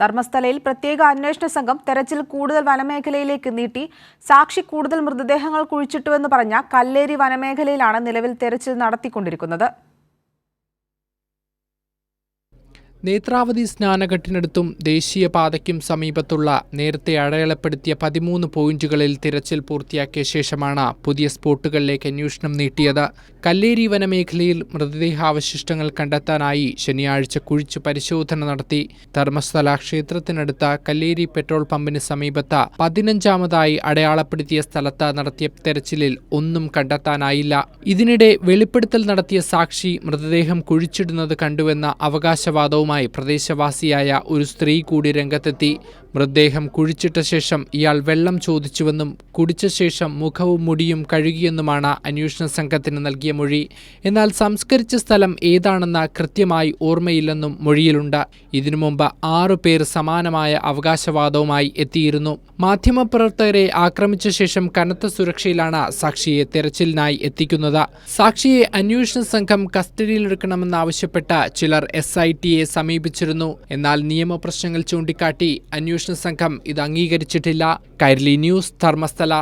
ധർമ്മസ്ഥലയിൽ പ്രത്യേക അന്വേഷണ സംഘം തെരച്ചിൽ കൂടുതൽ വനമേഖലയിലേക്ക് നീട്ടി. സാക്ഷി കൂടുതൽ മൃതദേഹങ്ങൾ കുഴിച്ചിട്ടുവെന്ന് പറഞ്ഞ കല്ലേരി വനമേഖലയിലാണ് നിലവിൽ തെരച്ചിൽ നടത്തിക്കൊണ്ടിരിക്കുന്നത്. നേത്രാവതി സ്നാനഘട്ടിനടുത്തും ദേശീയപാതയ്ക്കും സമീപത്തുള്ള നേരത്തെ അടയാളപ്പെടുത്തിയ 13 പോയിന്റുകളിൽ തിരച്ചിൽ പൂർത്തിയാക്കിയ ശേഷമാണ് പുതിയ സ്പോട്ടുകളിലേക്ക് അന്വേഷണം നീട്ടിയത്. കല്ലേരി വനമേഖലയിൽ മൃതദേഹാവശിഷ്ടങ്ങൾ കണ്ടെത്താനായി ശനിയാഴ്ച കുഴിച്ചു പരിശോധന നടത്തി. ധർമ്മസ്ഥല ക്ഷേത്രത്തിനടുത്ത കല്ലേരി പെട്രോൾ പമ്പിന് സമീപത്ത് 15ാമതായി അടയാളപ്പെടുത്തിയ സ്ഥലത്ത് നടത്തിയ തെരച്ചിലിൽ ഒന്നും കണ്ടെത്താനായില്ല. ഇതിനിടെ വെളിപ്പെടുത്തൽ നടത്തിയ സാക്ഷി മൃതദേഹം കുഴിച്ചിടുന്നത് കണ്ടുവെന്ന അവകാശവാദവും പ്രദേശവാസിയായ ഒരു സ്ത്രീ കൂടി രംഗത്തെത്തി. മൃതദേഹം കുഴിച്ചിട്ട ശേഷം ഇയാൾ വെള്ളം ചോദിച്ചുവെന്നും കുടിച്ച ശേഷം മുഖവും മുടിയും കഴുകിയെന്നുമാണ് അന്വേഷണ സംഘത്തിന് നൽകിയ മൊഴി. എന്നാൽ സംസ്കരിച്ച സ്ഥലം ഏതാണെന്ന് കൃത്യമായി ഓർമ്മയില്ലെന്നും മൊഴിയിലുണ്ട്. ഇതിനു മുമ്പ് 6 പേർ സമാനമായ അവകാശവാദവുമായി എത്തിയിരുന്നു. മാധ്യമപ്രവർത്തകരെ ആക്രമിച്ച ശേഷം കനത്ത സുരക്ഷയിലാണ് സാക്ഷിയെ തെരച്ചിലിനായി എത്തിക്കുന്നത്. സാക്ഷിയെ അന്വേഷണ സംഘം കസ്റ്റഡിയിലെടുക്കണമെന്നാവശ്യപ്പെട്ട് ചിലർ SITയെ സമീപിച്ചിരുന്നു. എന്നാൽ നിയമപ്രശ്നങ്ങൾ ചൂണ്ടിക്കാട്ടി അന്വേഷണ സംഘം ഇത് അംഗീകരിച്ചിട്ടില്ല. കൈരളി ന്യൂസ്, ധർമ്മസ്ഥല.